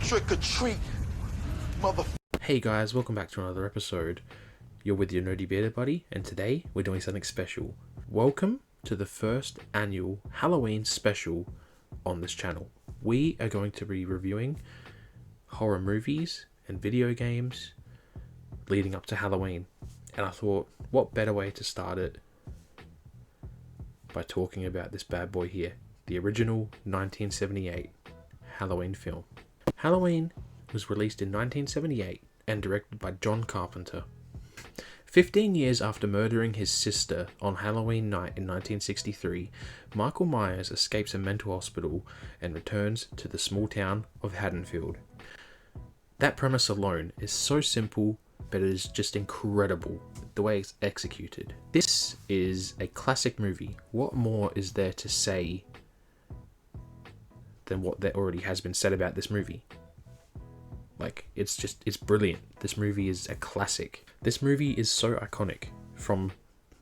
Trick or treat, mother. Hey guys, welcome back to another episode. You're with your nerdy bearded buddy, and today we're doing something special. Welcome to the first annual Halloween special on this channel. We are going to be reviewing horror movies and video games leading up to Halloween. And I thought, what better way to start it by talking about this bad boy here, the original 1978 Halloween film. Halloween was released in 1978 and directed by John Carpenter. 15 years after murdering his sister on Halloween night in 1963, Michael Myers escapes a mental hospital and returns to the small town of Haddonfield. That premise alone is so simple, but it is just incredible the way it's executed. This is a classic movie. What more is there to say than what there already has been said about this movie? Like, it's brilliant. This movie is a classic. This movie is so iconic, from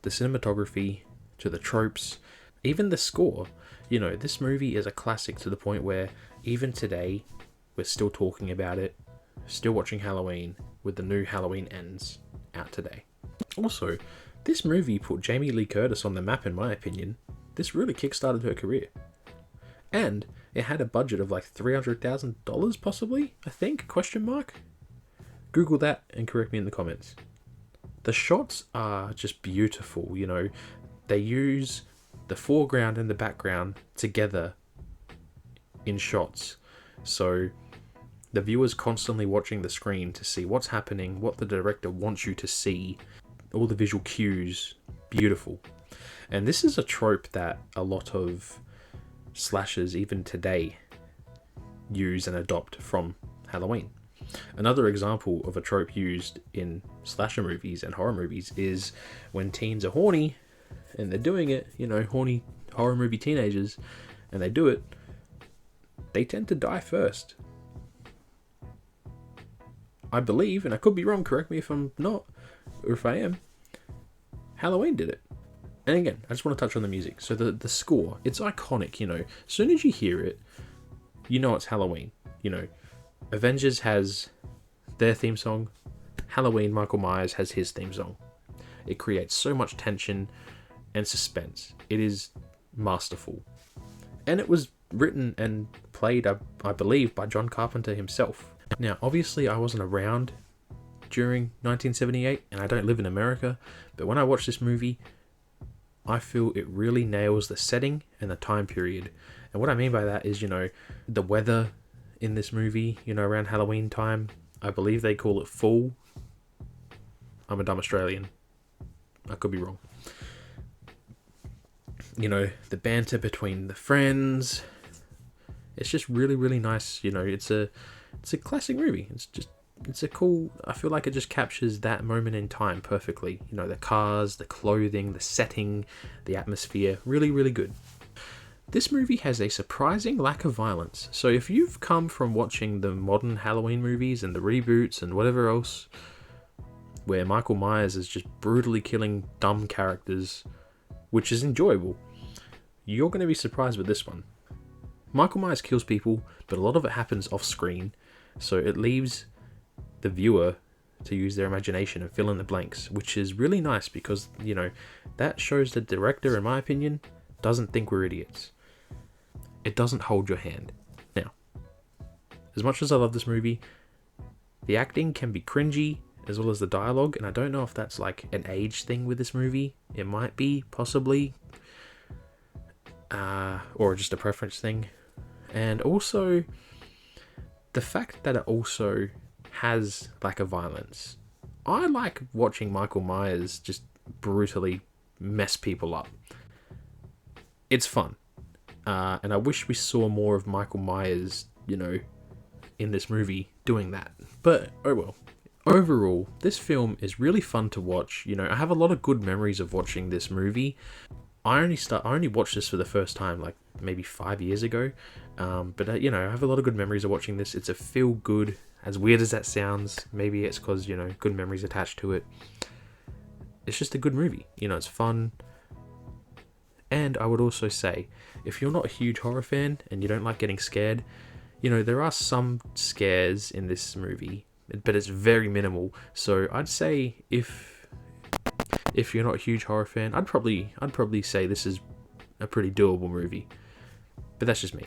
the cinematography to the tropes, even the score. You know, this movie is a classic to the point where even today, we're still talking about it, still watching Halloween with the new Halloween Ends out today. Also, this movie put Jamie Lee Curtis on the map, in my opinion. This really kickstarted her career. And it had a budget of like $300,000 possibly, I think, question mark. Google that and correct me in the comments. The shots are just beautiful, you know. They use the foreground and the background together in shots. So the viewer's constantly watching the screen to see what's happening, what the director wants you to see, all the visual cues. Beautiful. And this is a trope that a lot of slashers even today use and adopt from Halloween. Another example of a trope used in slasher movies and horror movies is when teens are horny and they're doing it, you know, horny horror movie teenagers, and they do it, they tend to die first. I believe, and I could be wrong, correct me if I'm not, or if I am, Halloween did it. And again, I just want to touch on the music. So the score, it's iconic, you know. As soon as you hear it, you know it's Halloween. You know, Avengers has their theme song. Halloween, Michael Myers has his theme song. It creates so much tension and suspense. It is masterful. And it was written and played, I believe, by John Carpenter himself. Now, obviously, I wasn't around during 1978, and I don't live in America, but when I watched this movie, I feel it really nails the setting and the time period. And what I mean by that is, you know, the weather in this movie, you know, around Halloween time, I believe they call it fall. I'm a dumb Australian. I could be wrong. You know, the banter between the friends. It's just really, really nice. You know, it's a classic movie. It's a cool, I feel like it just captures that moment in time perfectly. You know, the cars, the clothing, the setting, the atmosphere, really, really good. This movie has a surprising lack of violence. So if you've come from watching the modern Halloween movies and the reboots and whatever else, where Michael Myers is just brutally killing dumb characters, which is enjoyable, you're going to be surprised with this one. Michael Myers kills people, but a lot of it happens off screen, so it leaves the viewer to use their imagination and fill in the blanks, which is really nice because, you know, that shows the director, in my opinion, doesn't think we're idiots. It doesn't hold your hand. Now, as much as I love this movie, the acting can be cringy as well as the dialogue, and I don't know if that's like an age thing with this movie. It might be, possibly, or just a preference thing. And also, the fact that it also has lack of violence. I like watching Michael Myers just brutally mess people up. It's fun. And I wish we saw more of Michael Myers, you know, in this movie doing that. But, oh well. Overall, this film is really fun to watch. You know, I have a lot of good memories of watching this movie. I only watched this for the first time like maybe 5 years ago. But you know, I have a lot of good memories of watching this. It's a feel good, as weird as that sounds. Maybe it's because, you know, good memories attached to it. It's just a good movie. You know, it's fun. And I would also say, if you're not a huge horror fan and you don't like getting scared, You know, there are some scares in this movie, but it's very minimal. So I'd say if you're not a huge horror fan, I'd probably say this is a pretty doable movie. But that's just me.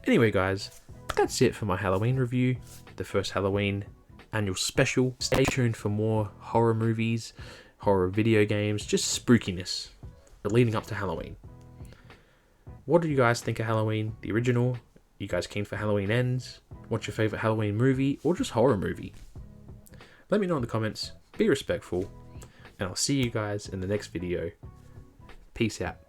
Anyway, guys, that's it for my Halloween review, the first Halloween annual special. Stay tuned for more horror movies, horror video games, just spookiness leading up to Halloween. What do you guys think of Halloween, the original? You guys keen for Halloween Ends? What's your favourite Halloween movie or just horror movie? Let me know in the comments, be respectful, and I'll see you guys in the next video. Peace out.